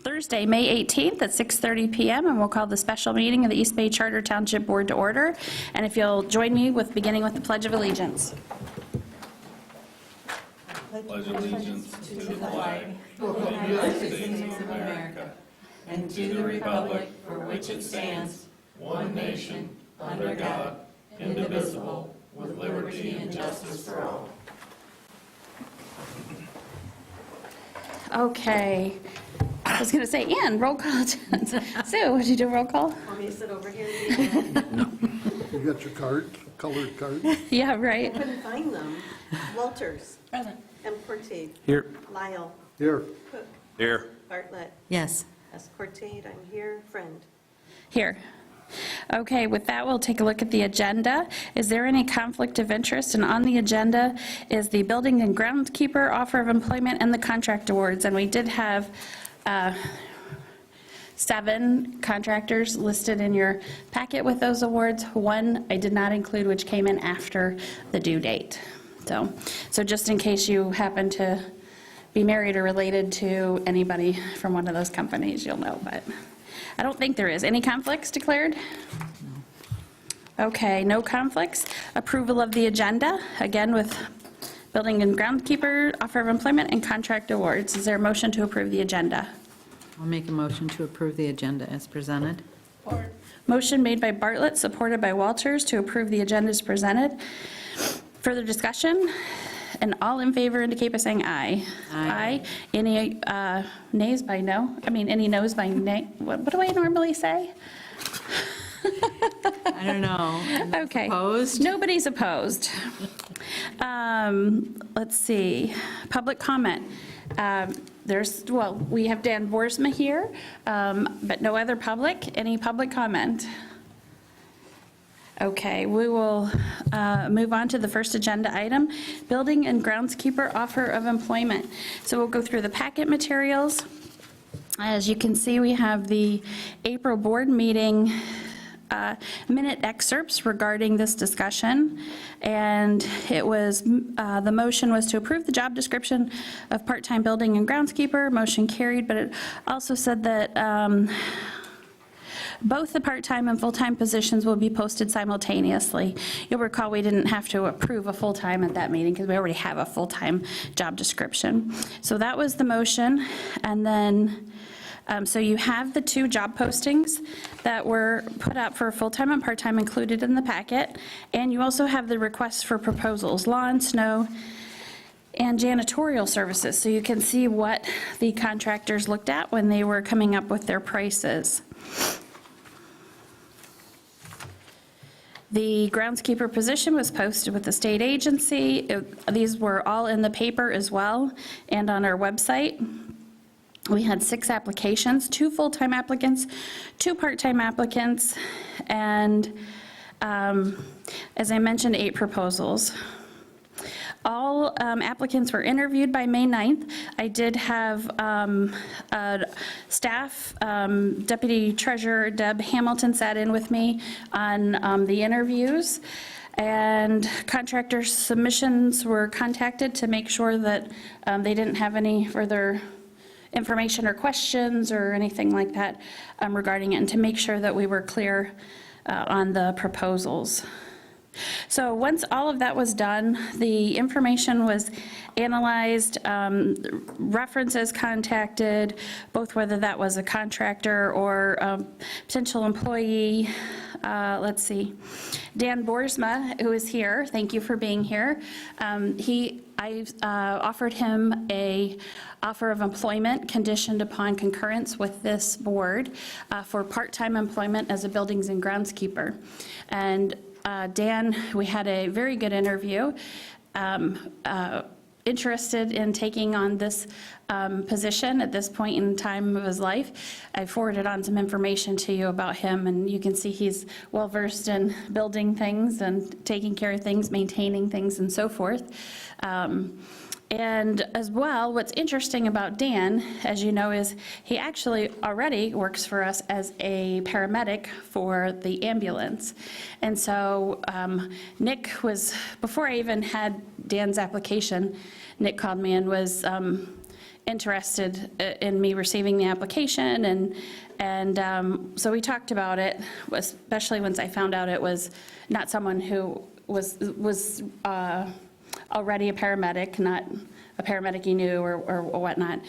Thursday, May 18th at 6:30 p.m., and we'll call the special meeting of the East Bay Charter Township Board to order. And if you'll join me with beginning with the Pledge of Allegiance. Pledge allegiance to the flag of the United States of America and to the republic for which it stands, one nation, under God, indivisible, with liberty and justice for all. Okay. I was going to say, Ann, roll call. Sue, would you do a roll call? Want me to sit over here? You got your card, colored card? Yeah, I right. couldn't find them. Walters. Present. M. Cortade. Here. Lyle. Here. Cook. Here. Bartlett. Yes. S. Cortade, I'm here. Friend. Here. Okay, with that, we'll take a look at the agenda. Is there any conflict of interest? And on the agenda is the building and groundskeeper offer of employment and the contract awards. And we did have 7 contractors listed in your packet with those awards. One I did not include, which came in after the due date. So just in case you happen to be married or related to anybody from one of those companies, you'll know, but I don't think there is. Any conflicts declared? Okay, no conflicts. Approval of the agenda, again with building and groundskeeper, offer of employment, and contract awards. Is there a motion to approve the agenda? I'll make a motion to approve the agenda as presented. Motion made by Bartlett, supported by Walters, to approve the agenda as presented. Further discussion? And all in favor indicate by saying aye. Aye. Any nays by no? I mean, any noes by nay? What do I normally say? I don't know. Okay. Opposed? Nobody's opposed. Let's see. Public comment. We have Dan Boersma here, but no other public. Any public comment? Okay, we will move on to the first agenda item, building and groundskeeper offer of employment. So we'll go through the packet materials. As you can see, we have the April board meeting minute excerpts regarding this discussion, and it was, the motion was to approve the job description of part-time building and groundskeeper. Motion carried, but it also said that both the part-time and full-time positions will be posted simultaneously. You'll recall we didn't have to approve a full-time at that meeting because we already have a full-time job description. So that was the motion. And then, so you have the 2 job postings that were put up for full-time and part-time included in the packet. And you also have the requests for proposals, lawn, snow, and janitorial services. So you can see what the contractors looked at when they were coming up with their prices. The groundskeeper position was posted with the state agency. These were all in the paper as well and on our website. We had 6 applications, 2 full-time applicants, 2 part-time applicants, and as I mentioned, 8 proposals. All applicants were interviewed by May 9th. I did have staff, Deputy Treasurer Deb Hamilton sat in with me on the interviews, and contractor submissions were contacted to make sure that they didn't have any further information or questions or anything like that regarding it, and to make sure that we were clear on the proposals. So once all of that was done, the information was analyzed, references contacted, both whether that was a contractor or a potential employee. Let's see. Dan Boersma, who is here, thank you for being here. I offered him a offer of employment conditioned upon concurrence with this board for part-time employment as a buildings and groundskeeper. And Dan, we had a very good interview, interested in taking on this position at this point in time of his life. I forwarded on some information to you about him, and you can see he's well-versed in building things and taking care of things, maintaining things, and so forth. And as well, what's interesting about Dan, as you know, is he actually already works for us as a paramedic for the ambulance. And so Nick was, before I even had Dan's application, Nick called me and was interested in me receiving the application, and so we talked about it, especially once I found out it was not someone who was already a paramedic, not a paramedic he knew or whatnot,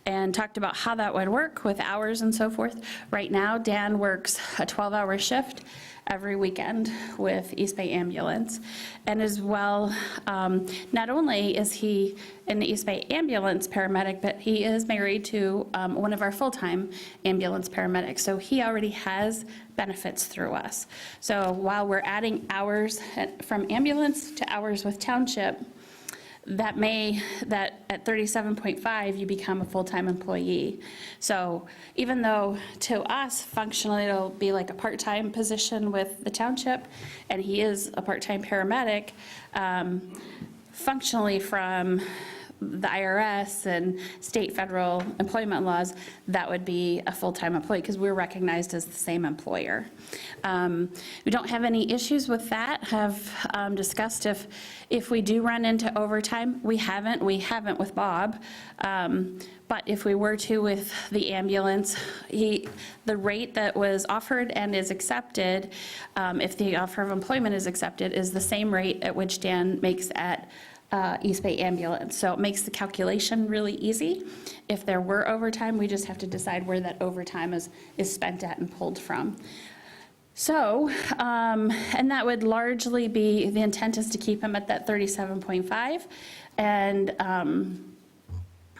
and talked about how that would work with hours and so forth. Right now, Dan works a 12-hour shift every weekend with East Bay Ambulance. And as well, not only is he an East Bay Ambulance paramedic, but he is married to one of our full-time ambulance paramedics. So he already has benefits through us. So while we're adding hours from ambulance to hours with Township, that at 37.5, you become a full-time employee. So even though to us, functionally, it'll be like a part-time position with the Township, and he is a part-time paramedic, functionally from the IRS and state, federal employment laws, that would be a full-time employee because we're recognized as the same employer. We don't have any issues with that. Have discussed if we do run into overtime. We haven't with Bob. But if we were to with the ambulance, the rate that was offered and is accepted, if the offer of employment is accepted, is the same rate at which Dan makes at East Bay Ambulance. So it makes the calculation really easy. If there were overtime, we just have to decide where that overtime is spent at and pulled from. So, and that would largely be, the intent is to keep him at that 37.5. And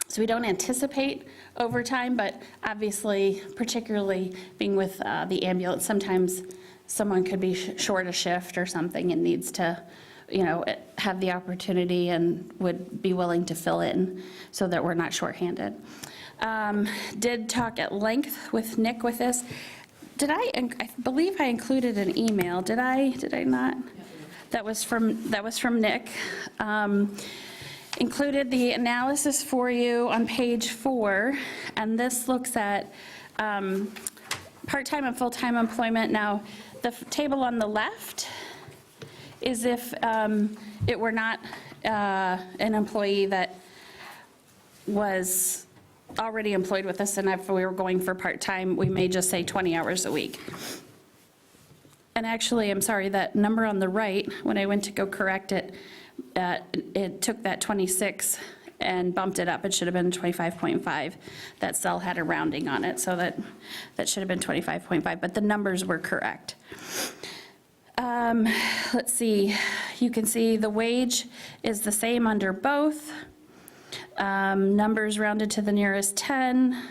so we don't anticipate overtime, but obviously, particularly being with the ambulance, sometimes someone could be short a shift or something and needs to, have the opportunity and would be willing to fill in so that we're not shorthanded. Did talk at length with Nick with this. I believe I included an email. Did I not? That was from Nick. Included the analysis for you on page 4, and this looks at part-time and full-time employment. Now, the table on the left is if it were not an employee that was already employed with us, and if we were going for part-time, we may just say 20 hours a week. And actually, I'm sorry, that number on the right, when I went to go correct it, it took that 26 and bumped it up. It should have been 25.5. That cell had a rounding on it, so that should have been 25.5, but the numbers were correct. Let's see, you can see the wage is the same under both. Numbers rounded to the nearest 10.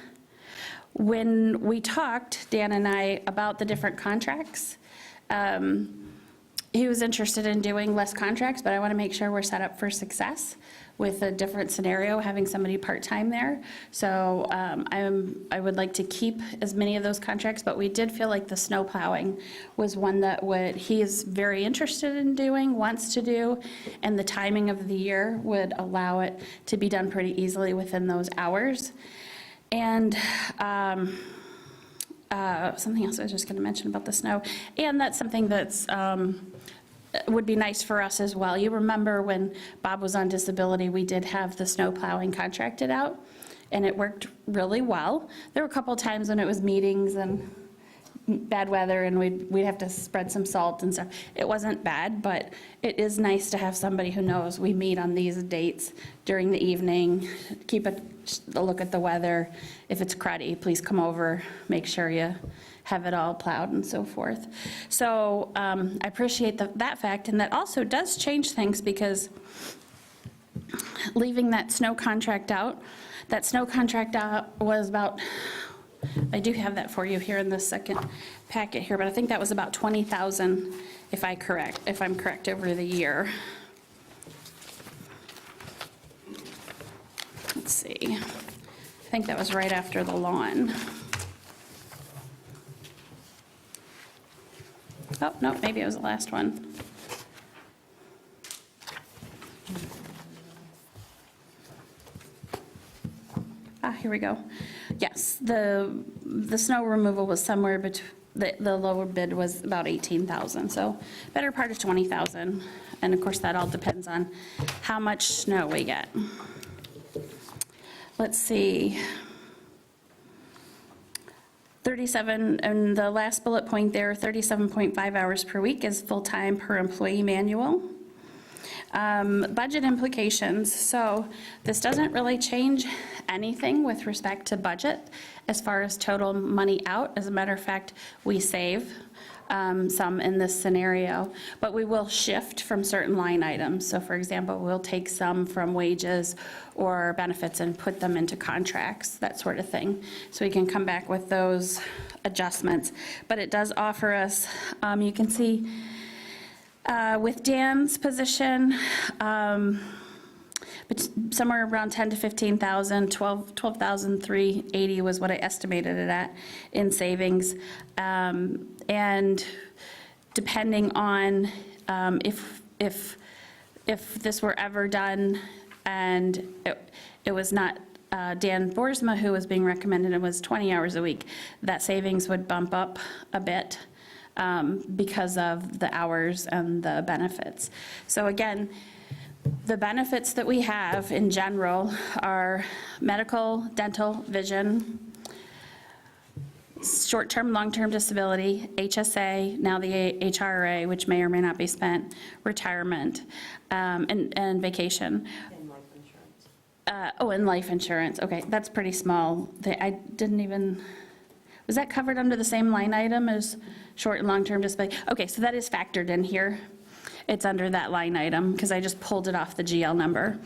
When we talked, Dan and I, about the different contracts, he was interested in doing less contracts, but I want to make sure we're set up for success with a different scenario, having somebody part-time there. So I would like to keep as many of those contracts, but we did feel like the snow plowing was one that he is very interested in doing, wants to do, and the timing of the year would allow it to be done pretty easily within those hours. And something else I was just going to mention about the snow, and that's something that's would be nice for us as well. You remember when Bob was on disability, we did have the snow plowing contracted out, and it worked really well. There were a couple of times when it was meetings and bad weather, and we'd have to spread some salt and stuff. It wasn't bad, but it is nice to have somebody who knows we meet on these dates during the evening, keep a look at the weather. If it's cruddy, please come over, make sure you have it all plowed and so forth. So I appreciate that fact, and that also does change things, because leaving that snow contract out was about, I do have that for you here in the second packet here, but I think that was about 20,000 if I'm correct over the year. Let's see. I think that was right after the lawn. Oh, no, maybe it was the last one. Here we go. Yes, the snow removal was somewhere between, the lower bid was about 18,000, so better part of 20,000. And of course, that all depends on how much snow we get. let's see, 37, and the last bullet point there, 37.5 hours per week is full-time per employee manual. Budget implications, so this doesn't really change anything with respect to budget as far as total money out. As a matter of fact, we save some in this scenario, but we will shift from certain line items. So for example, we'll take some from wages or benefits and put them into contracts, that sort of thing. So we can come back with those adjustments. But it does offer us, you can see with Dan's position, but somewhere around 10 to 15,000, 12,380 was what I estimated it at in savings. And depending on if this were ever done and it was not Dan Boersma who was being recommended, it was 20 hours a week, that savings would bump up a bit because of the hours and the benefits. So again, the benefits that we have in general are medical, dental, vision, short-term, long-term disability, HSA, now the HRA, which may or may not be spent, retirement, and vacation. And life insurance. And life insurance, okay, that's pretty small. I didn't even, was that covered under the same line item as short and long-term disability? Okay, so that is factored in here. It's under that line item because I just pulled it off the GL number.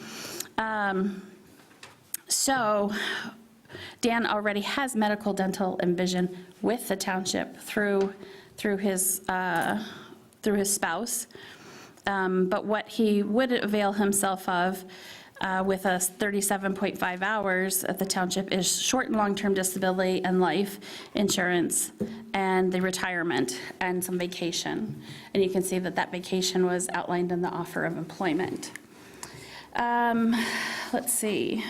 So Dan already has medical, dental, and vision with the township through his spouse. But what he would avail himself of with us 37.5 hours at the township is short and long-term disability and life insurance and the retirement and some vacation. And you can see that that vacation was outlined in the offer of employment. Let's see.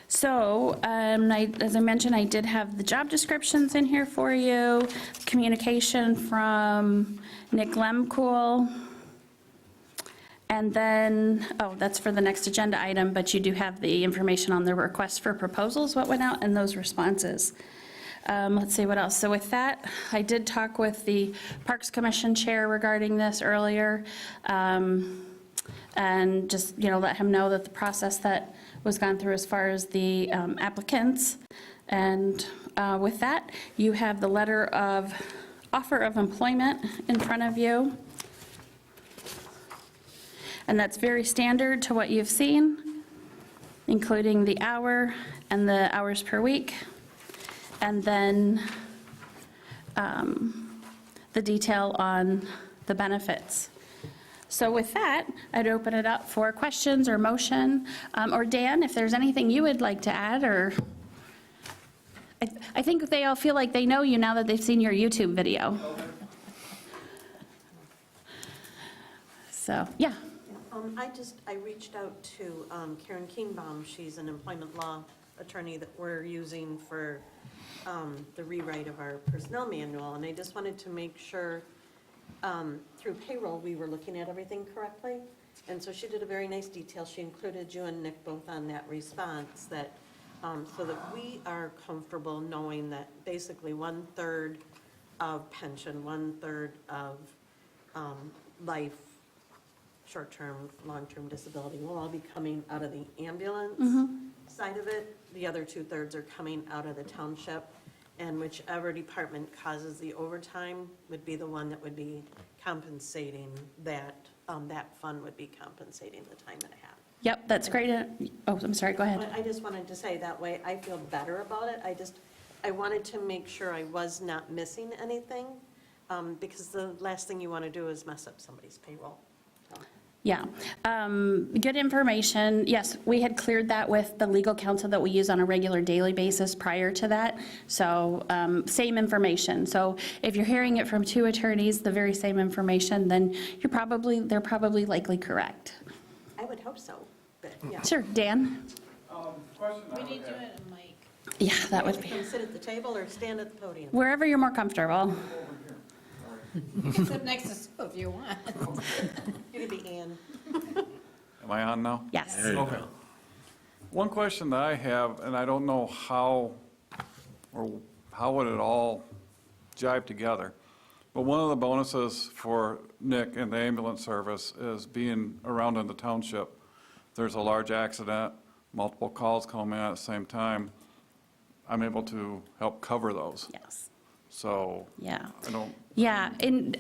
So, as I mentioned, I did have the job descriptions in here for you, communication from Nick Lemcool. And then, that's for the next agenda item, but you do have the information on the request for proposals, what went out, and those responses. Let's see what else. So with that, I did talk with the Parks Commission Chair regarding this earlier, and just, let him know that the process that was gone through as far as the applicants. And with that, you have the letter of offer of employment in front of you. And that's very standard to what you've seen, including the hour and the hours per week. And then the detail on the benefits. So with that, I'd open it up for questions or motion. Or Dan, if there's anything you would like to add, or I think they all feel like they know you now that they've seen your YouTube video. So, yeah. I reached out to Karen Keenbaum. She's an employment law attorney that we're using for the rewrite of our personnel manual. And I just wanted to make sure through payroll, we were looking at everything correctly. And so she did a very nice detail. She included you and Nick both on that response that, so that we are comfortable knowing that basically 1/3 of pension, 1/3 of life, short-term, long-term disability will all be coming out of the ambulance side of it. The other 2/3 are coming out of the township. And whichever department causes the overtime would be the one that would be compensating that, that fund would be compensating the time and a half. Yep, that's great. I'm sorry, go ahead. But I just wanted to say that way I feel better about it. I wanted to make sure I was not missing anything, because the last thing you want to do is mess up somebody's payroll. So. Yeah, good information. Yes, we had cleared that with the legal counsel that we use on a regular daily basis prior to that. So same information. So if you're hearing it from two attorneys, the very same information, then they're probably likely correct. I would hope so, but yeah. Sure, Dan? We need you at a mic. Yeah, that would You be, can sit at the table or stand at the podium. wherever you're more comfortable. Sit next to Sue if you want. You could be Ann. Am Am I on now? Yes. Okay. One question that I have, and I don't know how would it all jive together, but one of the bonuses for Nick and the ambulance service is being around in the township. There's a large accident, multiple calls come in at the same time, I'm able to help cover those. Yes. So Yeah. I don't Yeah. And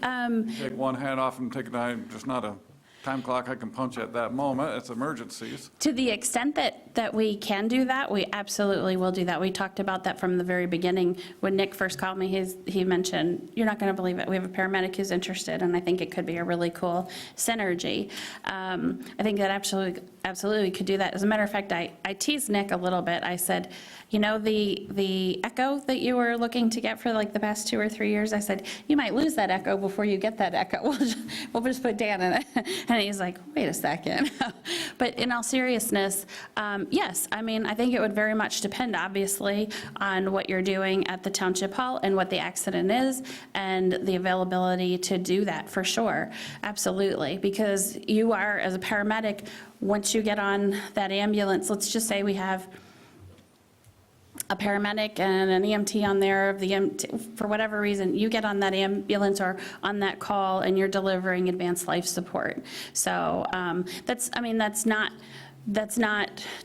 take one hand off and take another, just not a time clock I can punch at that moment, it's emergencies. to the extent that we can do that, we absolutely will do that. We talked about that from the very beginning. When Nick first called me, he mentioned, you're not going to believe it, we have a paramedic who's interested, and I think it could be a really cool synergy. I think that absolutely could do that. As a matter of fact, I teased Nick a little bit. I said, you know, the echo that you were looking to get for like the past 2 or 3 years, I said, you might lose that echo before you get that echo. We'll just put Dan in it. And he's like, wait a second. But in all seriousness, yes, I mean, I think it would very much depend, obviously, on what you're doing at the Township Hall and what the accident is and the availability to do that, for sure. Absolutely. Because you are, as a paramedic, once you get on that ambulance, let's just say we have a paramedic and an EMT on there, for whatever reason, you get on that ambulance or on that call and you're delivering advanced life support. So that's not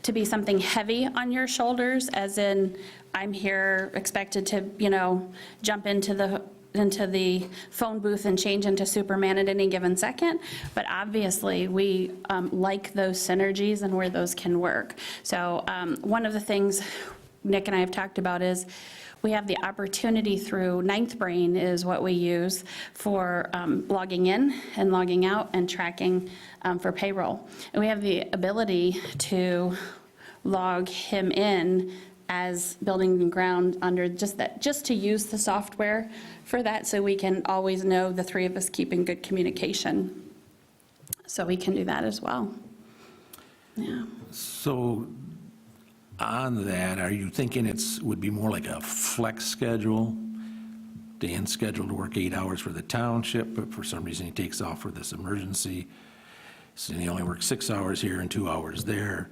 to be something heavy on your shoulders, as in, I'm here expected to, jump into the phone booth and change into Superman at any given second. But obviously, we like those synergies and where those can work. So one of the things Nick and I have talked about is we have the opportunity through Ninth Brain is what we use for logging in and logging out and tracking for payroll. And we have the ability to log him in as building and ground under just to use the software for that, so we can always know the three of us keep in good communication. So we can do that as well. Yeah. So on that, are you thinking would be more like a flex schedule? Dan's scheduled to work 8 hours for the township, but for some reason he takes off for this emergency. So he only works 6 hours here and 2 hours there.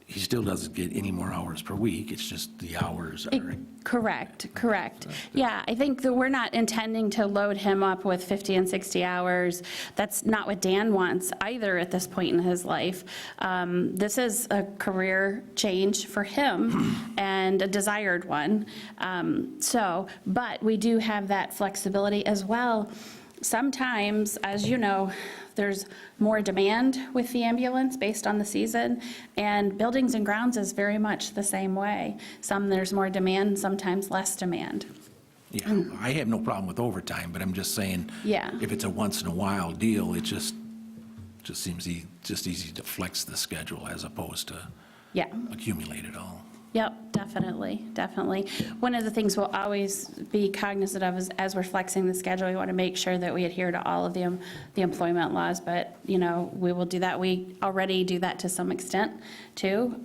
He still doesn't get any more hours per week, it's just the hours are... Correct. Yeah, I think that we're not intending to load him up with 50 and 60 hours. That's not what Dan wants either at this point in his life. This is a career change for him and a desired one. But we do have that flexibility as well. Sometimes, as you know, there's more demand with the ambulance based on the season, and buildings and grounds is very much the same way. Some there's more demand, sometimes less demand. Yeah, I have no problem with overtime, but I'm just saying, Yeah. if it's a once in a while deal, it just seems easy to flex the schedule as opposed to Yeah. accumulate it all. Yep, definitely. One of the things we'll always be cognizant of is, as we're flexing the schedule, we want to make sure that we adhere to all of the employment laws, but, we will do that. We already do that to some extent, too.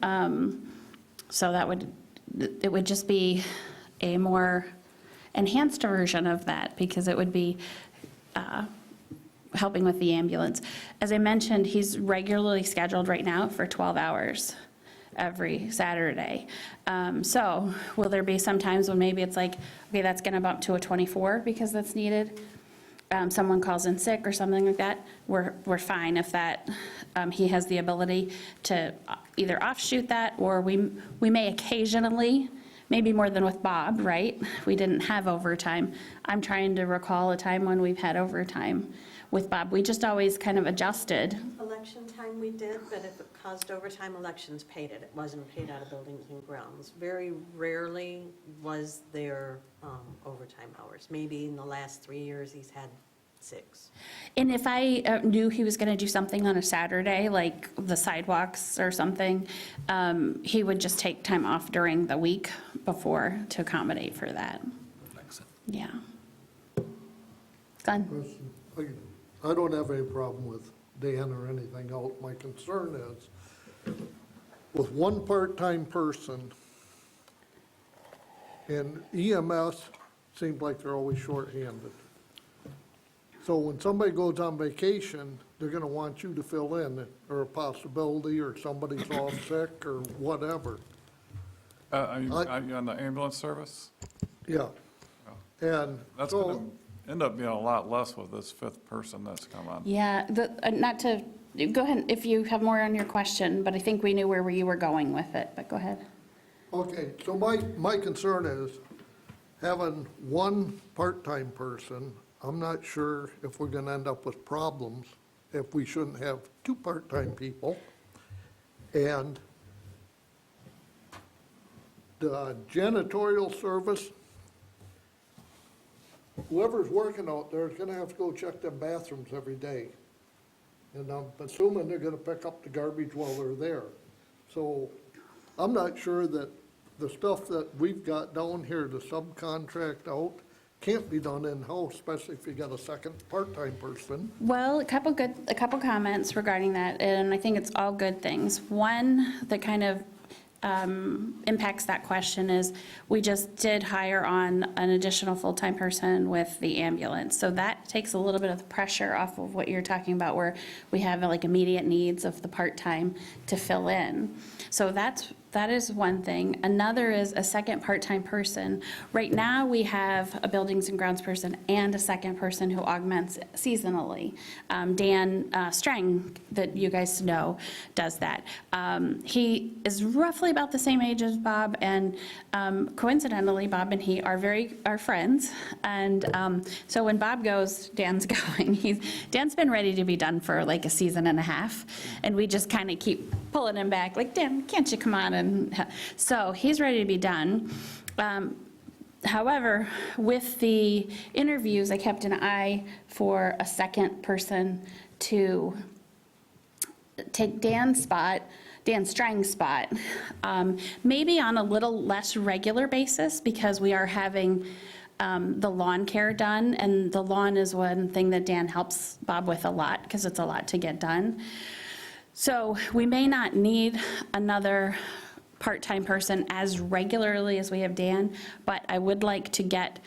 So it would just be a more enhanced version of that, because it would be helping with the ambulance. As I mentioned, he's regularly scheduled right now for 12 hours. Every Saturday. So will there be some times when maybe it's like, okay, that's going to bump to a 24 because that's needed? Someone calls in sick or something like that, we're fine if that, he has the ability to either offshoot that, or we may occasionally, maybe more than with Bob, right? We didn't have overtime. I'm trying to recall a time when we've had overtime with Bob. We just always kind of adjusted. Election time we did, but if it caused overtime, elections paid it. It wasn't paid out of buildings and grounds. Very rarely was there overtime hours. Maybe in the last 3 years, he's had 6. And if I knew he was going to do something on a Saturday, like the sidewalks or something, he would just take time off during the week before to accommodate for that. Flex it. Yeah. Glenn? Question. I don't have any problem with Dan or anything else. My concern is, with one part-time person, and EMS seems like they're always shorthanded. So when somebody goes on vacation, they're gonna want you to fill in, or a possibility, or somebody's off sick, or whatever. Are you on the ambulance service? Yeah. And That's so, going to end up being a lot less with this fifth person that's come on. Yeah, not to, go ahead if you have more on your question, but I think we knew where you were going with it, but go ahead. okay, so my concern is having one part-time person. I'm not sure if we're gonna end up with problems if we shouldn't have two part-time people. And the janitorial service, whoever's working out there is gonna have to go check them bathrooms every day. And I'm assuming they're gonna pick up the garbage while they're there. So I'm not sure that the stuff that we've got down here to subcontract out can't be done in-house, especially if you got a second part-time person. Well, a couple comments regarding that, and I think it's all good things. One that kind of impacts that question is, we just did hire on an additional full-time person with the ambulance. So that takes a little bit of the pressure off of what you're talking about, where we have like immediate needs of the part-time to fill in. So that is one thing. Another is a second part-time person. Right now, we have a buildings and grounds person and a second person who augments seasonally. Dan Strang, that you guys know, does that. He is roughly about the same age as Bob, and coincidentally, Bob and he are friends. And so when Bob goes, Dan's going. Dan's been ready to be done for like a season and a half, and we just kind of keep pulling him back, like, Dan, can't you come on? And so he's ready to be done. However, with the interviews, I kept an eye for a second person to take Dan Strang's spot, maybe on a little less regular basis, because we are having the lawn care done, and the lawn is one thing that Dan helps Bob with a lot, because it's a lot to get done. So we may not need another part-time person as regularly as we have Dan, but I would like to get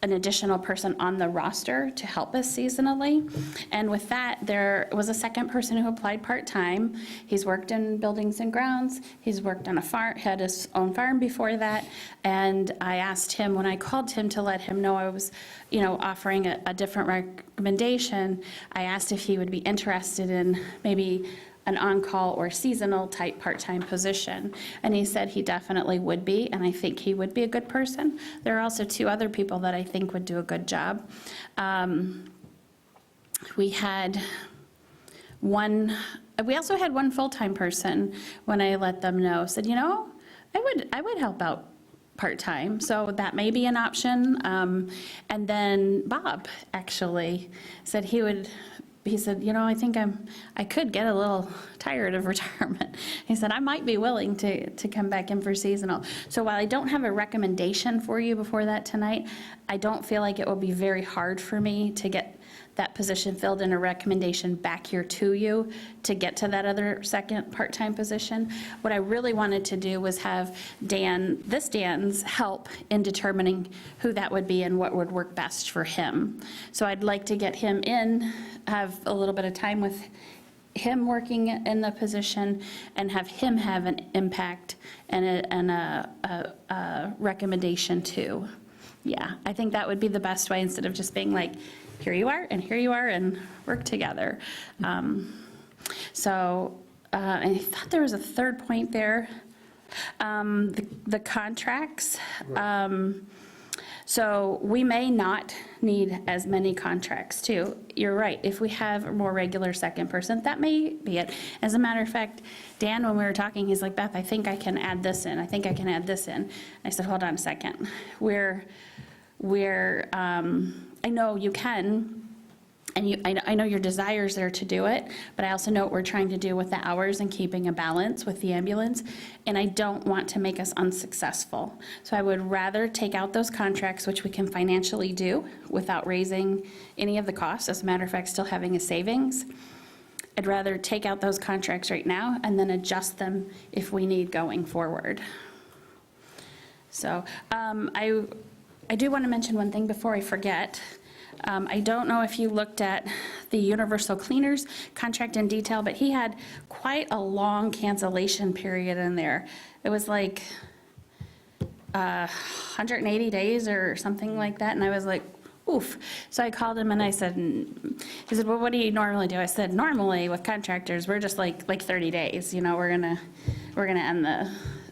an additional person on the roster to help us seasonally. And with that, there was a second person who applied part-time. He's worked in buildings and grounds. He's worked on a farm, had his own farm before that. And I asked him, when I called him to let him know I was, offering a different recommendation, I asked if he would be interested in maybe an on-call or seasonal type part-time position. And he said he definitely would be, and I think he would be a good person. There are also two other people that I think would do a good job. We also had one full-time person when I let them know, said, I would help out part-time, so that may be an option. And then Bob actually said he said, I think I could get a little tired of retirement. He said, I might be willing to come back in for seasonal. So while I don't have a recommendation for you before that tonight, I don't feel like it will be very hard for me to get that position filled and a recommendation back here to you to get to that other second part-time position. What I really wanted to do was have Dan's help in determining who that would be and what would work best for him. So I'd like to get him in, have a little bit of time with him working in the position, and have him have an impact and a recommendation too. Yeah, I think that would be the best way, instead of just being like, here you are, and work together. So I thought there was a third point there. The contracts. So we may not need as many contracts too. You're right, if we have a more regular second person, that may be it. As a matter of fact, Dan, when we were talking, he's like, Beth, I think I can add this in. I said, hold on a second. I know you can, and I know your desire's there to do it, but I also know what we're trying to do with the hours and keeping a balance with the ambulance, and I don't want to make us unsuccessful. So I would rather take out those contracts, which we can financially do without raising any of the costs, as a matter of fact, still having a savings. I'd rather take out those contracts right now and then adjust them if we need going forward. So I do want to mention one thing before I forget. I don't know if you looked at the universal cleaners contract in detail, but he had quite a long cancellation period in there. It was like 180 days or something like that, and I was like, oof. So I called him and I said, he said, well, what do you normally do? I said, normally with contractors, we're just like 30 days, you know, we're gonna end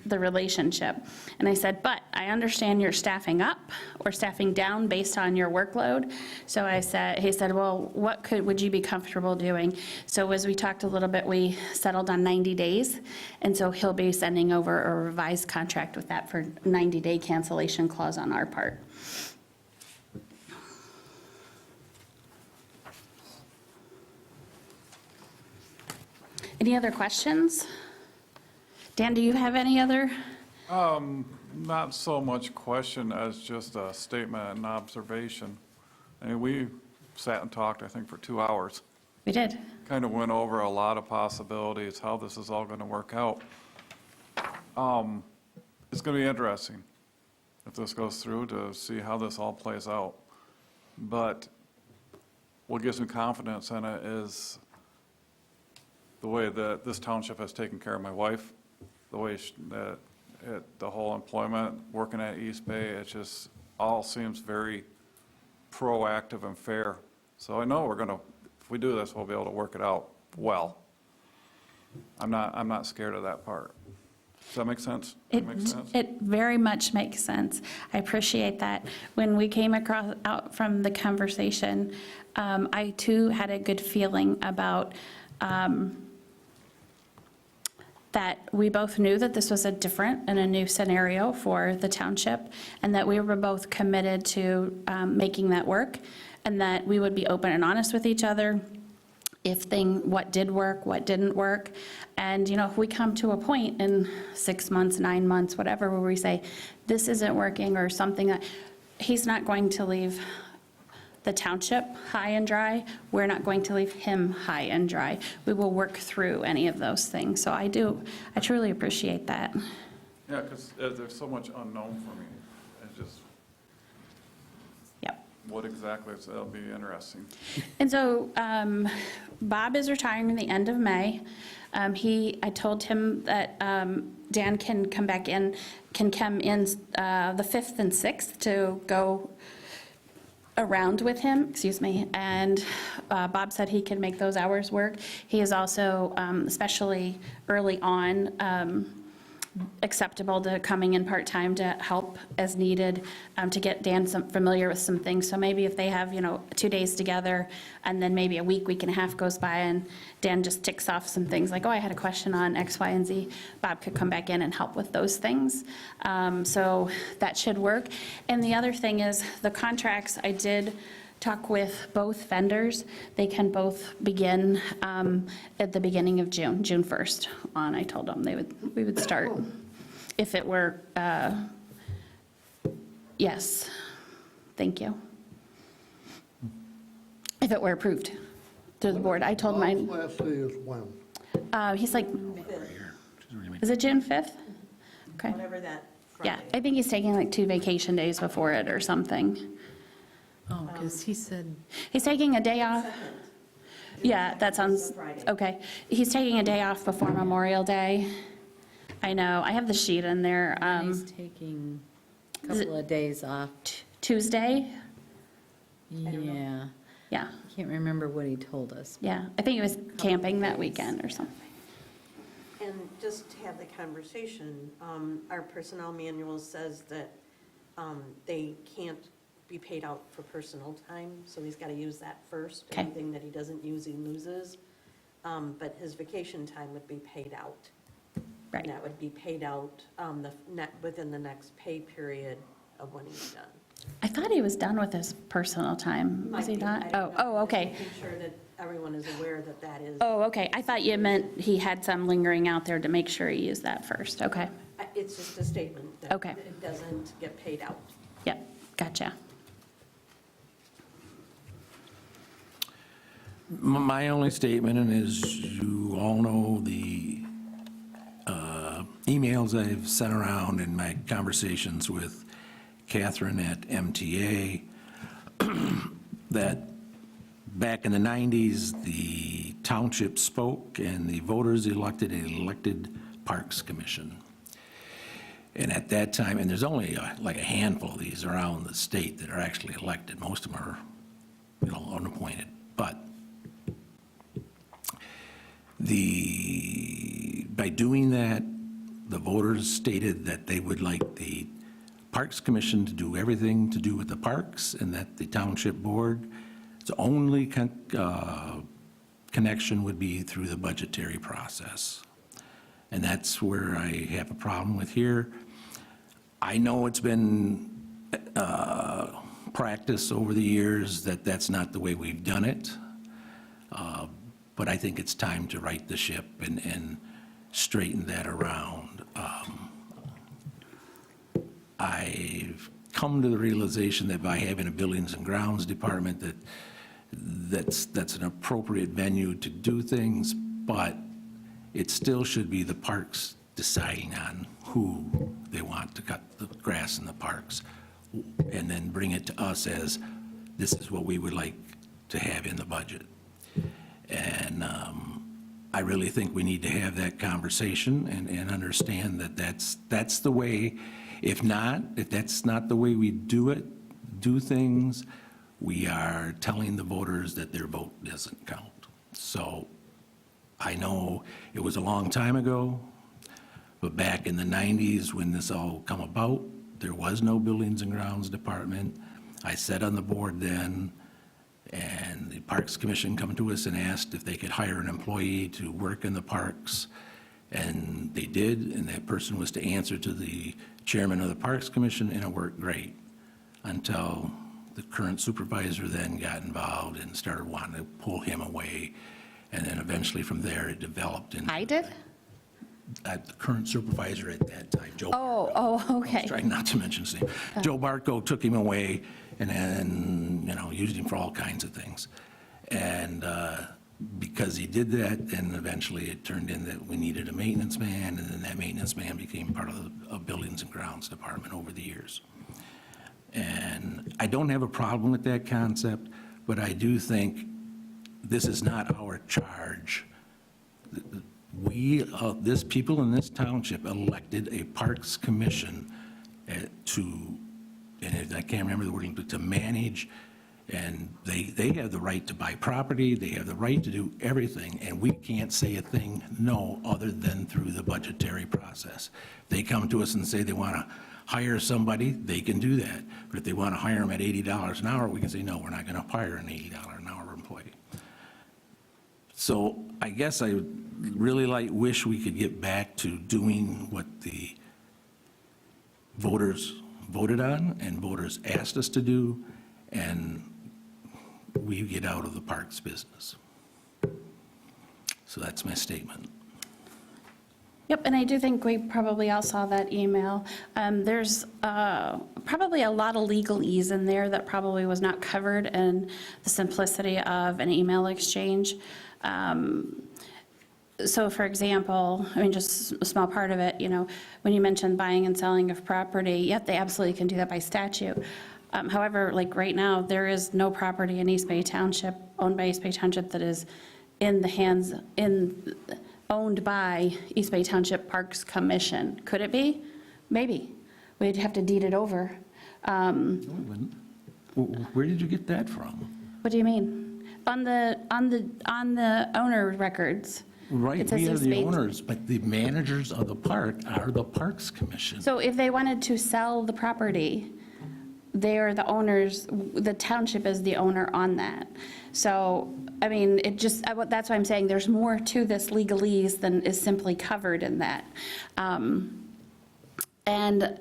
the relationship. And I said, but I understand you're staffing up or staffing down based on your workload. So he said, well, what would you be comfortable doing? So as we talked a little bit, we settled on 90 days. And so he'll be sending over a revised contract with that for 90-day cancellation clause on our part. Any other questions? Dan, do you have any other? Not so much question as just a statement and observation. I mean, we sat and talked, I think, for 2 hours. We did. Kind of went over a lot of possibilities, how this is all going to work out. It's going to be interesting if this goes through to see how this all plays out. But what gives me confidence in it is the way that this township has taken care of my wife, the way the whole employment, working at East Bay, it just all seems very proactive and fair. So I know if we do this, we'll be able to work it out well. I'm not scared of that part. Does that make sense? It very much makes sense. I appreciate that. When we came out from the conversation, I too had a good feeling about that we both knew that this was a different and a new scenario for the township, and that we were both committed to making that work, and that we would be open and honest with each other what did work, what didn't work. And, you know, if we come to a point in 6 months, 9 months, whatever, where we say, this isn't working or something, he's not going to leave the township high and dry. We're not going to leave him high and dry. We will work through any of those things. So I truly appreciate that. Yeah, because there's so much unknown for me. It's just, Yep. what exactly, so it'll be interesting. And so Bob is retiring the end of May. I told him that Dan can come in the 5th and 6th to go around with him, and Bob said he can make those hours work. He is also, especially early on, acceptable to coming in part-time to help as needed, to get Dan familiar with some things. So maybe if they have, 2 days together, and then maybe a week and a half goes by, and Dan just ticks off some things like, oh, I had a question on X, Y, and Z, Bob could come back in and help with those things. So that should work. And the other thing is, the contracts, I did talk with both vendors. They can both begin at the beginning of June 1st on. I told them we would start if it were, yes, thank you. If it were approved through the board. I told Bob's mine, last day is when? he's like, is it June 5th? Okay. Whatever that Yeah, Friday. I think he's taking like 2 vacation days before it or something. Oh, because he said, He's taking a day off. Second. Yeah, that sounds, Friday. okay. He's taking a day off before Memorial Day. I know, I have the sheet in there. he's taking a couple of days off. Tuesday? Yeah, Yeah, I can't remember what he told us. yeah. I think it was camping that weekend or something. And just to have the conversation, our personnel manual says that they can't be paid out for personal time, so he's got to use that first. Okay. Anything that he doesn't use, he loses. But his vacation time would be paid out. Right. And that would be paid out within the next pay period of when he's done. I thought he was done with his personal time. Was he Might be, not? I don't know. Okay. Just making sure that everyone is aware that that is. Oh, okay. I thought you meant he had some lingering out there to make sure he used that first. Okay. It's just a statement that Okay. it doesn't get paid out. Yep, gotcha. My only statement, and as you all know, the emails I've sent around in my conversations with Catherine at MTA, that back in the 90s, the township spoke and the voters elected an elected Parks Commission. And at that time, and there's only like a handful of these around the state that are actually elected. Most of them are, unappointed. But by doing that, the voters stated that they would like the Parks Commission to do everything to do with the parks, and that the Township Board, its only connection would be through the budgetary process. And that's where I have a problem with here. I know it's been practice over the years that that's not the way we've done it, but I think it's time to right the ship and straighten that around. I've come to the realization that by having a Buildings and Grounds Department, that's an appropriate venue to do things, but it still should be the parks deciding on who they want to cut the grass in the parks, and then bring it to us as, this is what we would like to have in the budget. And I really think we need to have that conversation and understand that that's the way. If that's not the way we do things, we are telling the voters that their vote doesn't count. So I know it was a long time ago, but back in the 90s when this all come about, there was no Buildings and Grounds Department. I sat on the board then, and the Parks Commission come to us and asked if they could hire an employee to work in the parks, and they did, and that person was to answer to the chairman of the Parks Commission, and it worked great until the current supervisor then got involved and started wanting to pull him away, and then eventually from there it developed into... I did? The current supervisor at that time, Joe. Oh, I okay. was trying not to mention his name. Joe Bartko took him away and then, used him for all kinds of things. And because he did that, then eventually it turned in that we needed a maintenance man, and then that maintenance man became part of the Buildings and Grounds Department over the years. And I don't have a problem with that concept, but I do think this is not our charge. This people in this township elected a Parks Commission to, and I can't remember the wording, but to manage, and they have the right to buy property, they have the right to do everything, and we can't say a thing no other than through the budgetary process. They come to us and say they want to hire somebody, they can do that. But if they want to hire them at $80 an hour, we can say, no, we're not going to hire an $80 an hour employee. So I guess I would really wish we could get back to doing what the voters voted on and voters asked us to do, and we get out of the parks business. So that's my statement. Yep, and I do think we probably all saw that email. There's probably a lot of legalese in there that probably was not covered in the simplicity of an email exchange. So for example, just a small part of it, when you mentioned buying and selling of property, yep, they absolutely can do that by statute. However, like right now, there is no property in East Bay Township, owned by East Bay Township, that is owned by East Bay Township Parks Commission. Could it be? Maybe. We'd have to deed it over. No, we wouldn't. Where did you get that from? What do you mean? On the owner records. Right, It says we are East the Bay- owners, but the managers of the park are the Parks Commission. So if they wanted to sell the property, they are the owners, the township is the owner on that. So, that's why I'm saying there's more to this legalese than is simply covered in that. And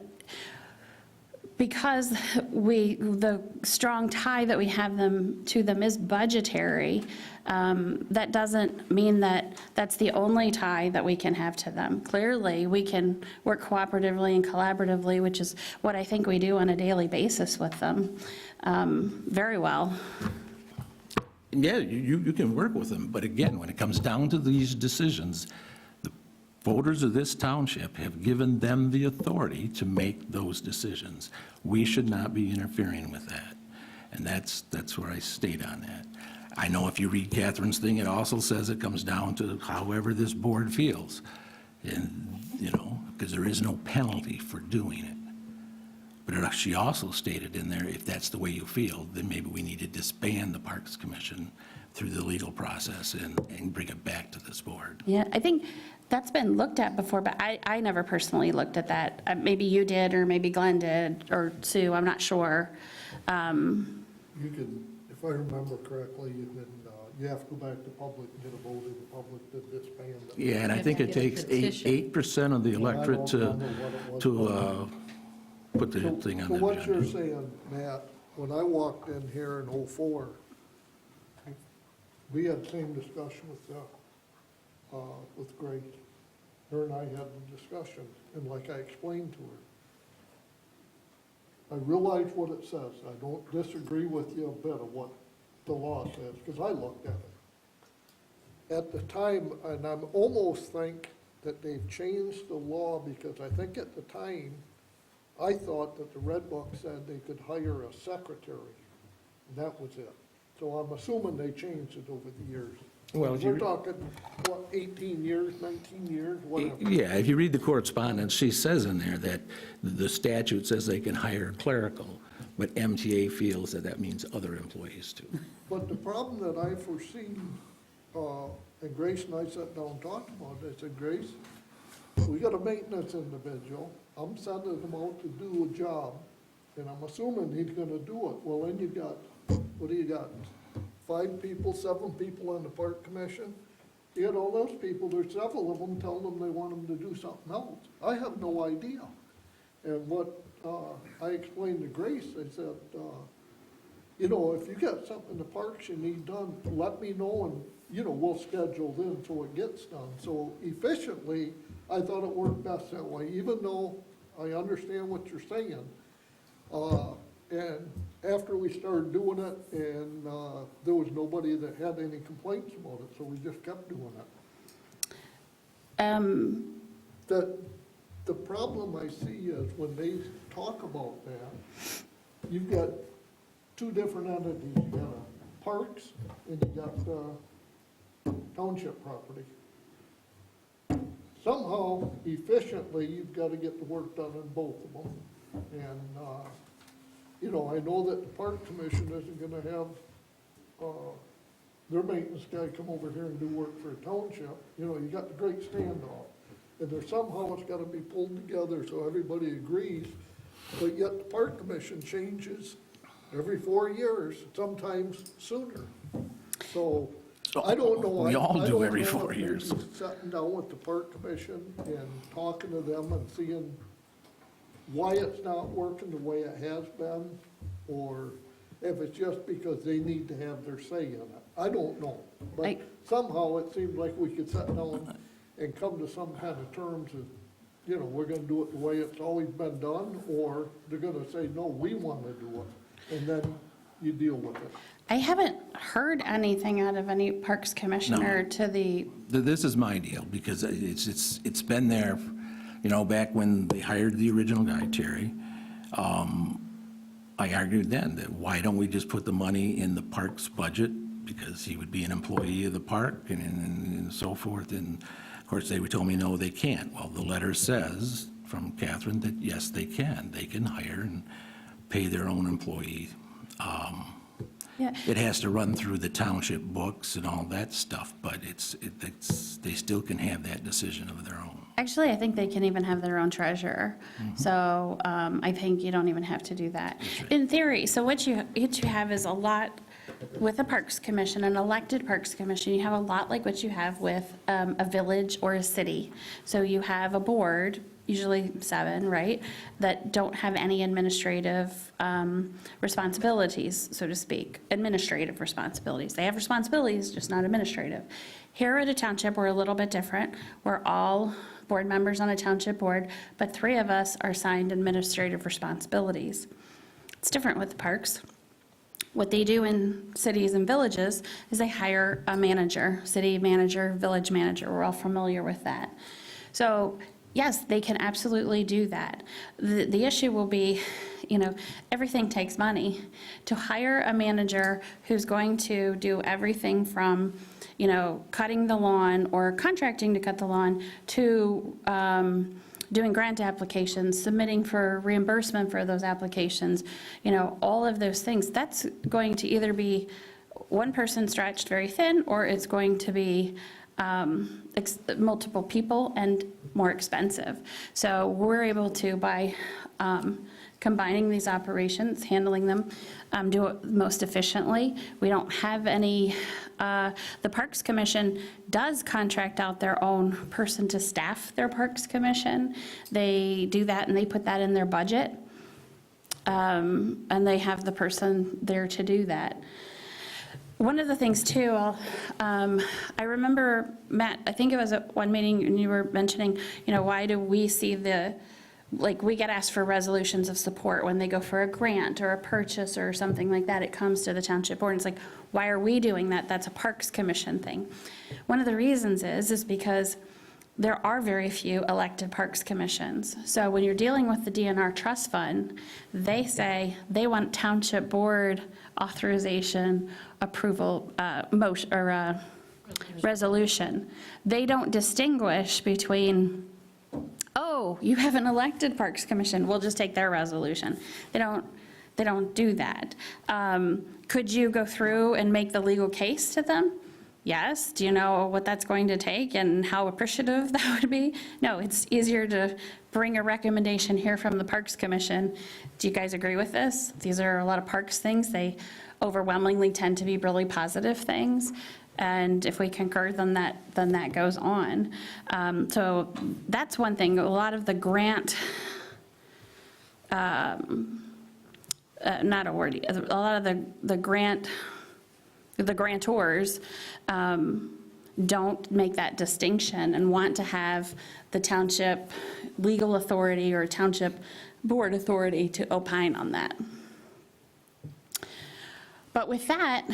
because the strong tie that we have to them is budgetary, that doesn't mean that that's the only tie that we can have to them. Clearly, we can work cooperatively and collaboratively, which is what I think we do on a daily basis with them, very well. Yeah, you can work with them, but again, when it comes down to these decisions, the voters of this township have given them the authority to make those decisions. We should not be interfering with that. And that's where I stayed on that. I know if you read Catherine's thing, it also says it comes down to however this board feels. And, because there is no penalty for doing it. But she also stated in there, if that's the way you feel, then maybe we need to disband the Parks Commission through the legal process and bring it back to this board. Yeah, I think that's been looked at before, but I never personally looked at that. Maybe you did, or maybe Glenn did, or Sue, I'm not sure. You can, if I remember correctly, you have to go back to public and get a vote of the public to disband it. Yeah, and I think it takes 8% of the electorate to put the thing on So the what you're agenda. saying, Matt, when I walked in here in '04, we had the same discussion with Grace. Her and I had the discussion, and like I explained to her, I realize what it says. I don't disagree with you a bit of what the law says, because I looked at it. At the time, and I'm almost think that they've changed the law, because I think at the time, I thought that the Red Book said they could hire a secretary, and that was it. So I'm assuming they changed it over the years. Well, if We're you- talking, what, 18 years, 19 years, whatever. Yeah, if you read the correspondence, she says in there that the statute says they can hire clerical, but MTA feels that that means other employees too. But the problem that I foresee, and Grace and I sat down and talked about it, I said, Grace, we got a maintenance individual, I'm sending him out to do a job, and I'm assuming he's gonna do it. Well, then you got, what do you got? 5 people, 7 people on the park commission? You got all those people, there's several of them telling them they want them to do something else. I have no idea. And what I explained to Grace, I said, if you got something in the parks you need done, let me know, and, we'll schedule in so it gets done. So efficiently, I thought it worked best that way, even though I understand what you're saying. And after we started doing it, and there was nobody that had any complaints about it, so we just kept doing it. The problem I see is when they talk about that, you've got 2 different entities. You got parks and you got township property. Somehow, efficiently, you've got to get the work done in both of them. And, I know that the park commission isn't gonna have their maintenance guy come over here and do work for a township. You got the great standoff. And there's somehow it's gotta be pulled together so everybody agrees. But yet the park commission changes every 4 years, sometimes sooner. So, I don't know. We all I do don't every know 4 if years. maybe Sitting down with the park commission and talking to them and seeing why it's not working the way it has been, or if it's just because they need to have their say in it. I don't know. But somehow it seems like we could sit down and come to some kind of terms of, we're gonna do it the way it's always been done, or they're gonna say, no, we wanna do it, and then you deal with it. I haven't heard anything out of any Parks Commissioner to the, This is my deal, because it's been there, back when they hired the original guy, Terry. I argued then that why don't we just put the money in the park's budget, because he would be an employee of the park and so forth. And of course, they told me, no, they can't. Well, the letter says from Catherine that yes, they can. They can hire and pay their own employee. yeah. It has to run through the township books and all that stuff, but they still can have that decision of their own. Actually, I think they can even have their own treasurer. So I think you don't even have to do that. In theory, so what you have is a lot with a Parks Commission, an elected Parks Commission. You have a lot like what you have with a village or a city. So you have a board, usually 7, right, that don't have any administrative responsibilities, so to speak, administrative responsibilities. They have responsibilities, just not administrative. Here at a township, we're a little bit different. We're all board members on a township board, but 3 of us are assigned administrative responsibilities. It's different with the parks. What they do in cities and villages is they hire a manager, city manager, village manager. We're all familiar with that. So yes, they can absolutely do that. The issue will be everything takes money. To hire a manager who's going to do everything from, cutting the lawn or contracting to cut the lawn to doing grant applications, submitting for reimbursement for those applications, all of those things, that's going to either be one person stretched very thin, or it's going to be multiple people and more expensive. So we're able to, by combining these operations, handling them, do it most efficiently. We don't have any, the Parks Commission does contract out their own person to staff their Parks Commission. They do that and they put that in their budget. And they have the person there to do that. One of the things too, I remember, Matt, I think it was at one meeting and you were mentioning, why do we see we get asked for resolutions of support when they go for a grant or a purchase or something like that. It comes to the township board and it's like, why are we doing that? That's a Parks Commission thing. One of the reasons is because there are very few elected Parks Commissions. So when you're dealing with the DNR trust fund, they say they want township board authorization, approval, motion, or resolution. They don't distinguish between, oh, you have an elected Parks Commission, we'll just take their resolution. They don't do that. Could you go through and make the legal case to them? Yes. Do you know what that's going to take and how appreciative that would be? No, it's easier to bring a recommendation here from the Parks Commission. Do you guys agree with this? These are a lot of parks things. They overwhelmingly tend to be really positive things. And if we concur, then that goes on. So that's one thing. A lot of the grant, not awardee, a lot of the grantors don't make that distinction and want to have the township legal authority or township board authority to opine on that. But with that,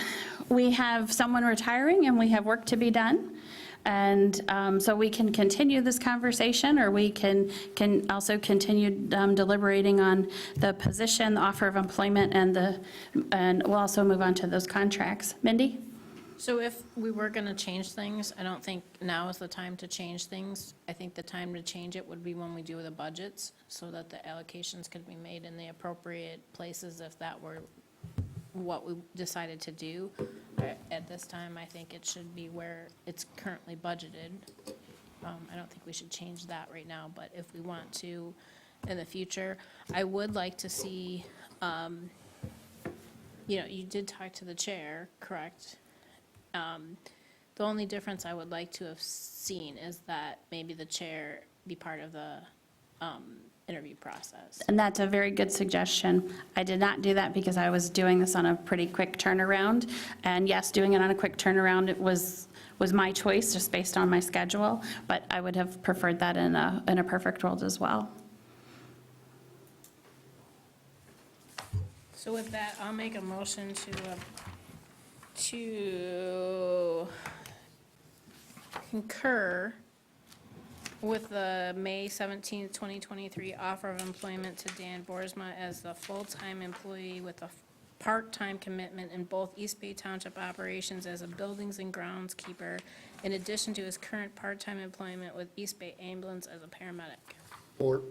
we have someone retiring and we have work to be done. And so we can continue this conversation, or we can also continue deliberating on the position, the offer of employment, and we'll also move on to those contracts. Mindy? So if we were going to change things, I don't think now is the time to change things. I think the time to change it would be when we do the budgets, so that the allocations could be made in the appropriate places if that were what we decided to do. At this time, I think it should be where it's currently budgeted. I don't think we should change that right now, but if we want to in the future, I would like to see, you did talk to the chair, correct? The only difference I would like to have seen is that maybe the chair be part of the interview process. And that's a very good suggestion. I did not do that because I was doing this on a pretty quick turnaround. And yes, doing it on a quick turnaround, it was my choice just based on my schedule, but I would have preferred that in a perfect world as well. So with that, I'll make a motion to concur with the May 17th, 2023 offer of employment to Dan Boersma as the full-time employee with a part-time commitment in both East Bay Township operations as a buildings and groundskeeper, in addition to his current part-time employment with East Bay Ambulance as a paramedic. Or,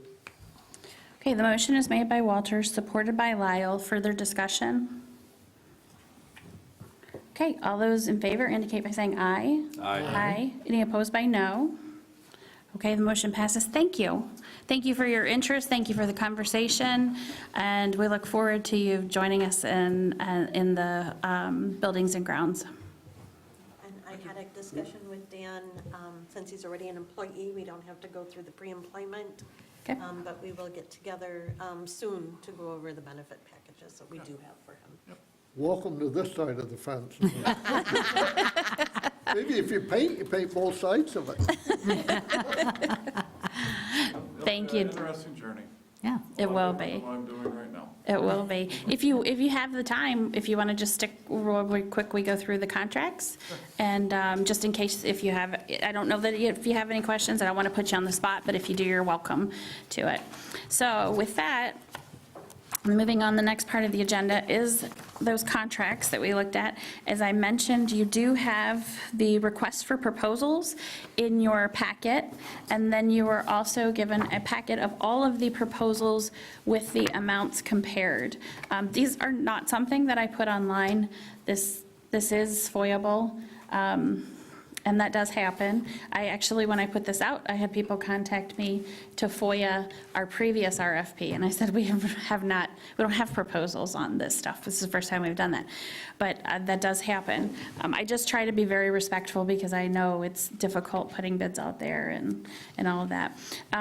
Okay, the motion is made by Walters, supported by Lyle. Further discussion? Okay, all those in favor indicate by saying aye. Aye. Aye. Any opposed by no? Okay, the motion passes. Thank you. Thank you for your interest. Thank you for the conversation. And we look forward to you joining us in the buildings and grounds. And I had a discussion with Dan, since he's already an employee, we don't have to go through the pre-employment. Okay. But we will get together soon to go over the benefit packages that we do have for him. welcome to this side of the fence. Maybe if you paint both sides of it. Thank you. Interesting journey. Yeah. It will be. What I'm doing right now. It will be. If you have the time, if you want to just stick real quick, we go through the contracts. And just in case if you have, I don't know that if you have any questions, I don't want to put you on the spot, but if you do, you're welcome to it. So with that, Moving on, the next part of the agenda is those contracts that we looked at. As I mentioned, you do have the request for proposals in your packet, and then you were also given a packet of all of the proposals with the amounts compared. These are not something that I put online. This is FOIA-able. And that does happen. I actually, when I put this out, I had people contact me to FOIA our previous RFP, and I said, we don't have proposals on this stuff. This is the first time we've done that. But that does happen. I just try to be very respectful because I know it's difficult putting bids out there and all of that.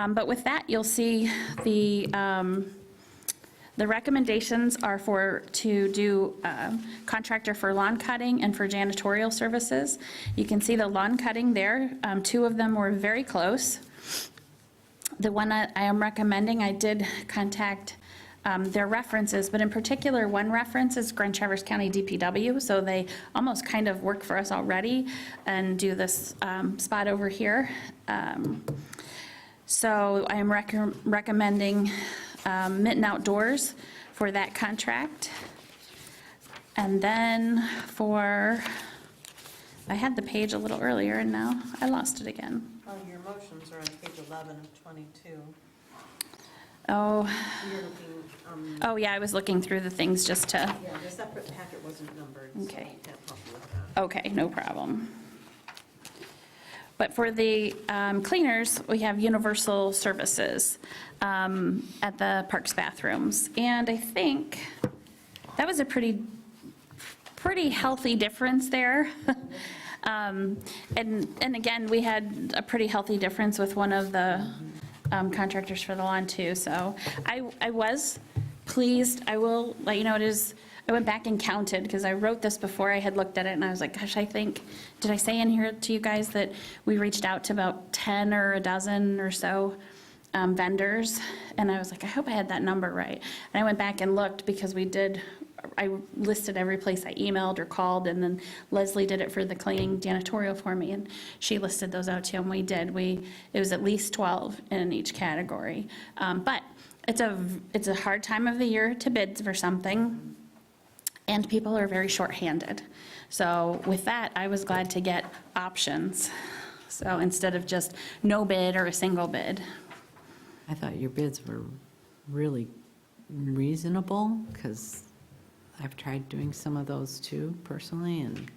But with that, you'll see the recommendations are to do contractor for lawn cutting and for janitorial services. You can see the lawn cutting there. Two of them were very close. The one I am recommending, I did contact their references, but in particular, one reference is Grand Traverse County DPW, so they almost kind of work for us already and do this spot over here. So I am recommending Mitten Outdoors for that contract. And then I had the page a little earlier and now I lost it again. Oh, your motions are on page 11 of 22. Oh, You're looking, oh yeah, I was looking through the things just to, yeah, the separate packet wasn't numbered, so I Okay. can't help you with that. okay, no problem. But for the cleaners, we have universal services at the Parks bathrooms. And I think that was a pretty healthy difference there. And again, we had a pretty healthy difference with one of the contractors for the lawn too. So I was pleased. I will let you know I went back and counted because I wrote this before I had looked at it and I was like, gosh, did I say in here to you guys that we reached out to about 10 or a dozen or so vendors? And I was like, I hope I had that number right. And I went back and looked because I listed every place I emailed or called, and then Leslie did it for the cleaning janitorial for me, and she listed those out too, and we did. It was at least 12 in each category. But it's a hard time of the year to bid for something. And people are very short-handed. So with that, I was glad to get options. So instead of just no bid or a single bid. I thought your bids were really reasonable, because I've tried doing some of those too personally, and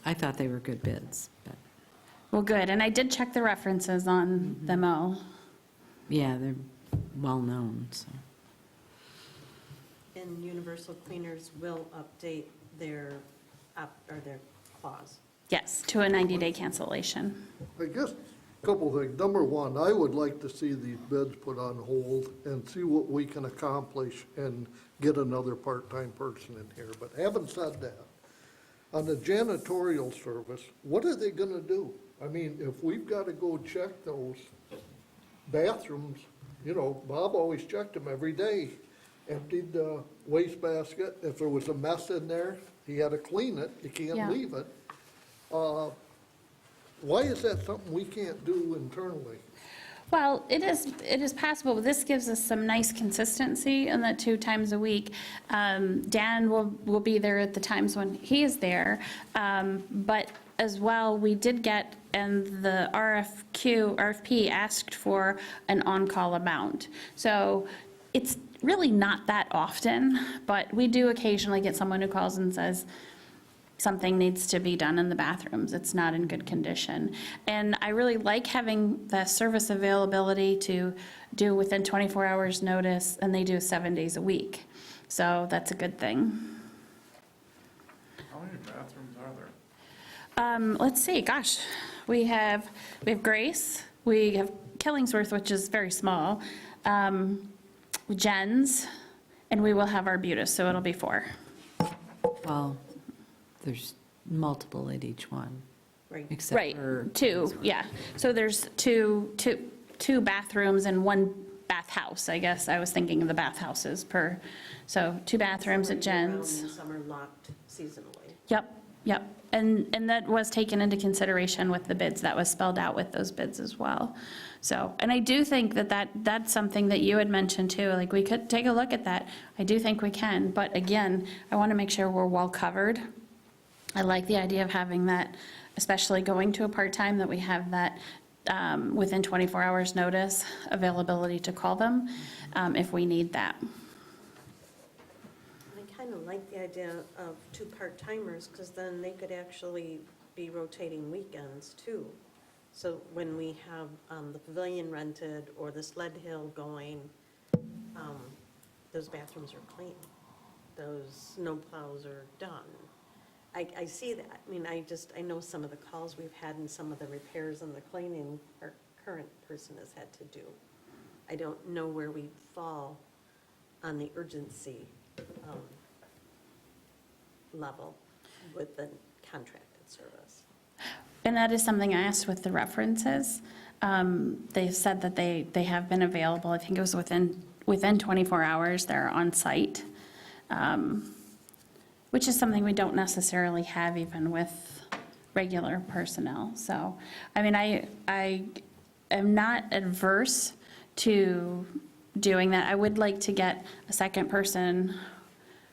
I thought they were good bids. But Well, good. And I did check the references on them all. yeah, they're well-known, so. And Universal Cleaners will update their clause. Yes, to a 90-day cancellation. I guess a couple things. Number one, I would like to see these bids put on hold and see what we can accomplish and get another part-time person in here. But having said that, on the janitorial service, what are they gonna do? I mean, if we've gotta go check those bathrooms, Bob always checked them every day. Emptied the wastebasket. If there was a mess in there, he had to clean it. You Yeah. can't leave it. Why is that something we can't do internally? Well, it is possible, but this gives us some nice consistency in that 2 times a week. Dan will be there at the times when he is there. But as well, we did get, and the RFP asked for an on-call amount. So it's really not that often, but we do occasionally get someone who calls and says, something needs to be done in the bathrooms, it's not in good condition. And I really like having the service availability to do within 24 hours notice, and they do 7 days a week. So that's a good thing. How many bathrooms are there? Let's see, gosh, we have Grace, we have Killingsworth, which is very small, Jen's, and we will have Arbutus, so it'll be 4. Well, there's multiple at each one, Right. except Right, for. 2, yeah. So there's two bathrooms and 1 bathhouse, I guess. I was thinking of the bathhouses so 2 bathrooms at Some are year-round Jen's. and some are locked seasonally. Yep, Yep, and that was taken into consideration with the bids, that was spelled out with those bids as well. So, and I do think that's something that you had mentioned too, like we could take a look at that. I do think we can, but again, I want to make sure we're well covered. I like the idea of having that, especially going to a part-time, that we have that within 24 hours notice, availability to call them if we need that. I kind of like the idea of 2 part-timers, because then they could actually be rotating weekends too. So when we have the pavilion rented or the sled hill going, those bathrooms are clean. Those snow plows are done. I see that. I mean, I know some of the calls we've had and some of the repairs and the cleaning our current person has had to do. I don't know where we fall on the urgency level with the contracted service. And that is something I asked with the references. They said that they have been available, I think it was within 24 hours, they're on site, which is something we don't necessarily have even with regular personnel. So, I mean, I am not adverse to doing that. I would like to get a second person,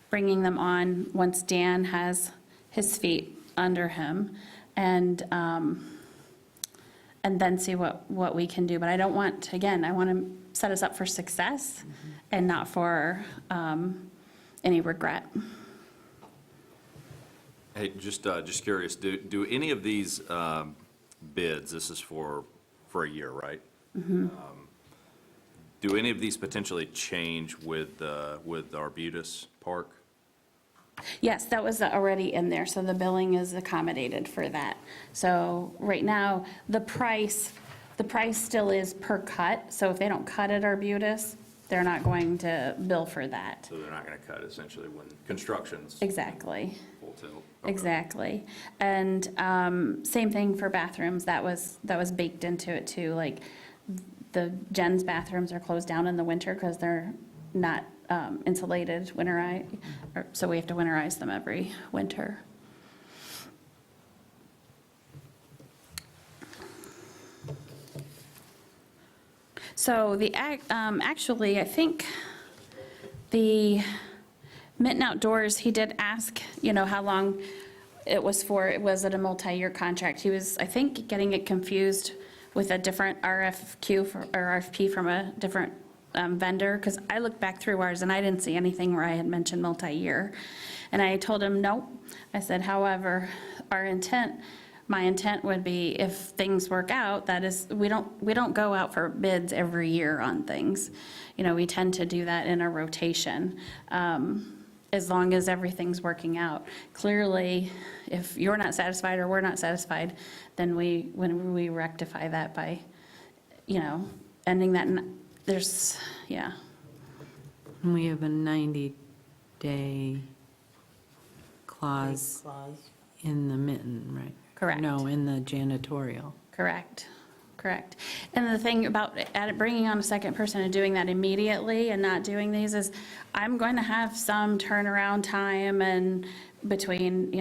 bringing them on once Dan has his feet under him, and then see what we can do. But I don't want, again, I want to set us up for success and not for any regret. Hey, just curious, do any of these bids, this is for a year, right? Do any of these potentially change with Arbutus Park? Yes, that was already in there, so the billing is accommodated for that. So right now, the price still is per cut, so if they don't cut at Arbutus, they're not going to bill for that. So they're not going to cut essentially when construction's Exactly. full tilt? Okay. Exactly. And same thing for bathrooms, that was baked into it too. Like, the Jen's bathrooms are closed down in the winter because they're not insulated, so we have to winterize them every winter. So actually, I think the Mitten Outdoors, he did ask, how long it was for. Was it a multi-year contract? He was, I think, getting it confused with a different RFP from a different vendor, because I looked back through ours and I didn't see anything where I had mentioned multi-year. And I told him, no. I said, however, my intent would be, if things work out, that is, we don't go out for bids every year on things. We tend to do that in a rotation, as long as everything's working out. Clearly, if you're not satisfied or we're not satisfied, then when we rectify that by, ending that, yeah. And we have a 90-day clause in the mitten, right? Correct. No, in the janitorial. Correct. And the thing about bringing on a second person and doing that immediately and not doing these is, I'm going to have some turnaround time and between,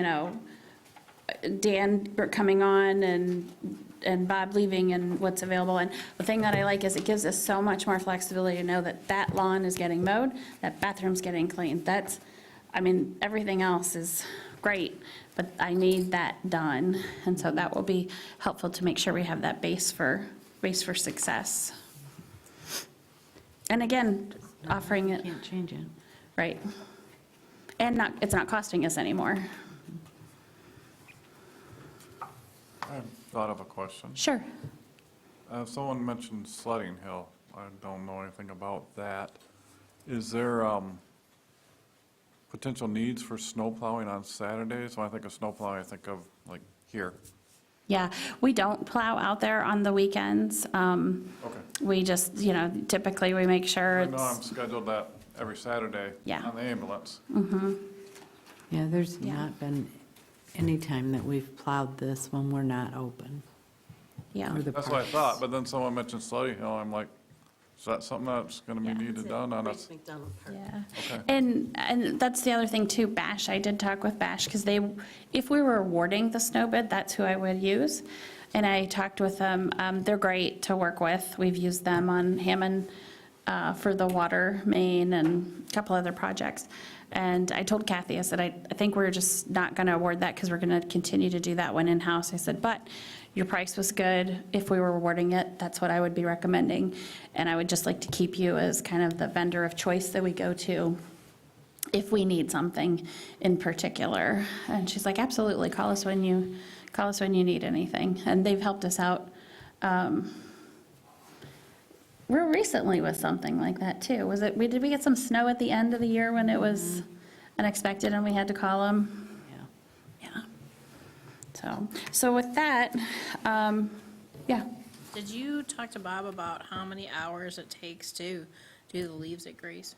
Dan coming on and Bob leaving and what's available. And the thing that I like is it gives us so much more flexibility to know that lawn is getting mowed, that bathroom's getting cleaned. Everything else is great, but I need that done. And so that will be helpful to make sure we have that base for success. And again, offering it, Can't change it. right. And it's not costing us anymore. I thought of a question. Sure. Someone mentioned sledding hill. I don't know anything about that. Is there potential needs for snow plowing on Saturdays? When I think of snow plowing, I think of like here. Yeah, we don't plow out there on the weekends. Okay. We just, typically we make sure I know I'm it's, scheduled that every Saturday Yeah. on the ambulance. Yeah, there's Yeah. not been any time that we've plowed this when we're not open. yeah. Or the That's what I parks. thought, but then someone mentioned sledding hill. I'm like, Is that something that's going to be Yeah. needed done on Grace us? McDonald Park. Yeah. Okay. And that's the other thing too, Bash, I did talk with Bash, because if we were awarding the snow bid, that's who I would use. And I talked with them, they're great to work with. We've used them on Hammond for the water main and a couple other projects. And I told Kathy, I said, I think we're just not going to award that because we're going to continue to do that one in-house. I said, but your price was good. If we were awarding it, that's what I would be recommending. And I would just like to keep you as kind of the vendor of choice that we go to if we need something in particular. And she's like, absolutely, call us when you need anything. And they've helped us out real recently with something like that too. Did we get some snow at the end of the year when it was unexpected and we had to call them? Yeah. Yeah. So with that, yeah. Did you talk to Bob about how many hours it takes to do the leaves at Grace?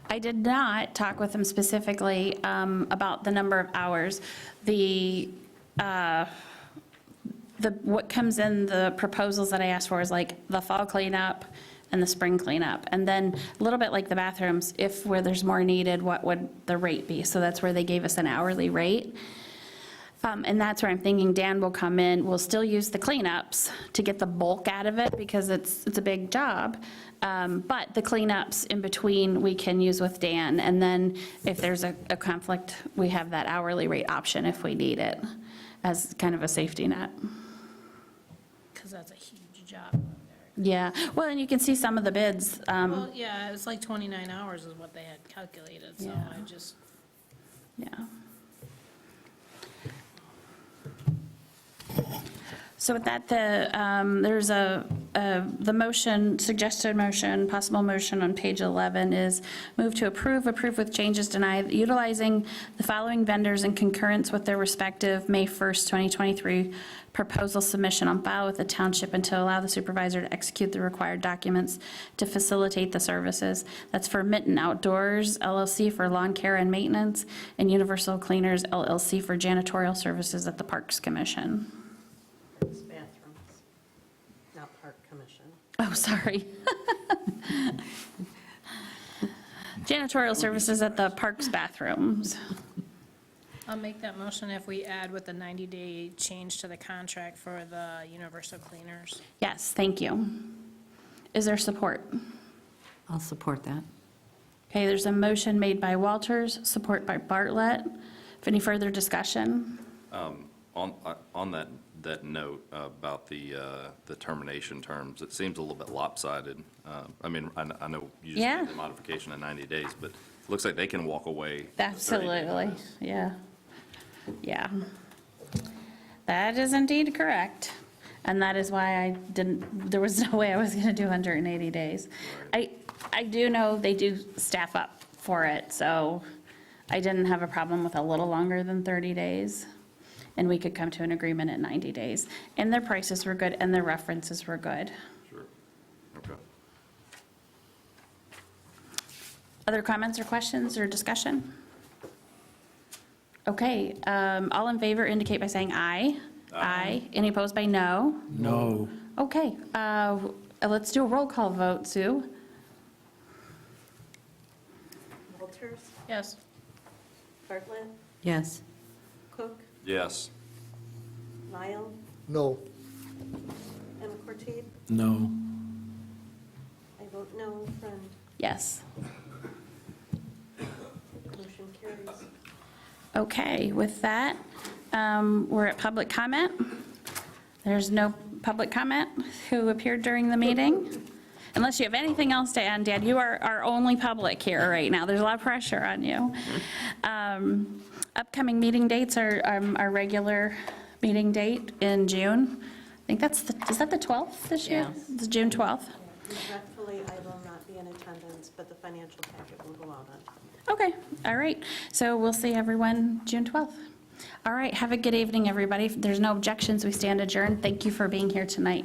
I did not talk with them specifically about the number of hours. What comes in the proposals that I asked for is like the fall cleanup and the spring cleanup. And then a little bit like the bathrooms, where there's more needed, what would the rate be? So that's where they gave us an hourly rate. And that's where I'm thinking Dan will come in. We'll still use the cleanups to get the bulk out of it because it's a big job. But the cleanups in between, we can use with Dan. And then if there's a conflict, we have that hourly rate option if we need it as kind of a safety net. Because that's a huge job. Yeah, well, and you can see some of the bids. Well, yeah, it was like 29 hours is what they had calculated, so Yeah. I just, Yeah. So with that, there's the motion, suggested motion, possible motion on page 11 is move to approve with changes denied, utilizing the following vendors in concurrence with their respective May 1st, 2023 proposal submission on file with the township and to allow the supervisor to execute the required documents to facilitate the services. That's for Mitten Outdoors LLC for lawn care and maintenance and Universal Cleaners LLC for janitorial services at the Parks Commission. Parks bathrooms, not Park Commission. Oh, sorry. Janitorial services at the Parks bathrooms. I'll make that motion if we add with the 90-day change to the contract for the Universal Cleaners. Yes, thank you. Is there support? I'll support that. Okay, there's a motion made by Walters, support by Bartlett. If any further discussion? On that note about the termination terms, it seems a little bit lopsided. I mean, I know you just Yeah. made the modification in 90 days, but it looks like they can walk away. with 30 days Absolutely, notice. yeah. Yeah. That is indeed correct. And that is why there was no way I was going to do 180 days. I do know they do staff up for it, so I didn't have a problem with a little longer than 30 days. And we could come to an agreement at 90 days. And their prices were good and their references were good. Sure. Okay. Other comments or questions or discussion? Okay, all in favor indicate by saying aye. Aye. Any opposed by no? No. Okay, let's do a roll call vote, Sue. Walters, Yes. Bartlett, Yes. Cook, Yes. Lyle, No, Emma Cortese. No. I vote no, Friend. Yes. Motion carries. Okay, with that, we're at public comment. There's no public comment who appeared during the meeting. Unless you have anything else to add, Dad, you are our only public here right now. There's a lot of pressure on you. Upcoming meeting dates are our regular meeting date in June. I think is that the 12th this year? Yes. It's June 12th? Regretfully, I will not be in attendance, but the financial packet will go out on. Okay, all right. So we'll see everyone June 12th. All right, have a good evening, everybody. If there's no objections, we stand adjourned. Thank you for being here tonight.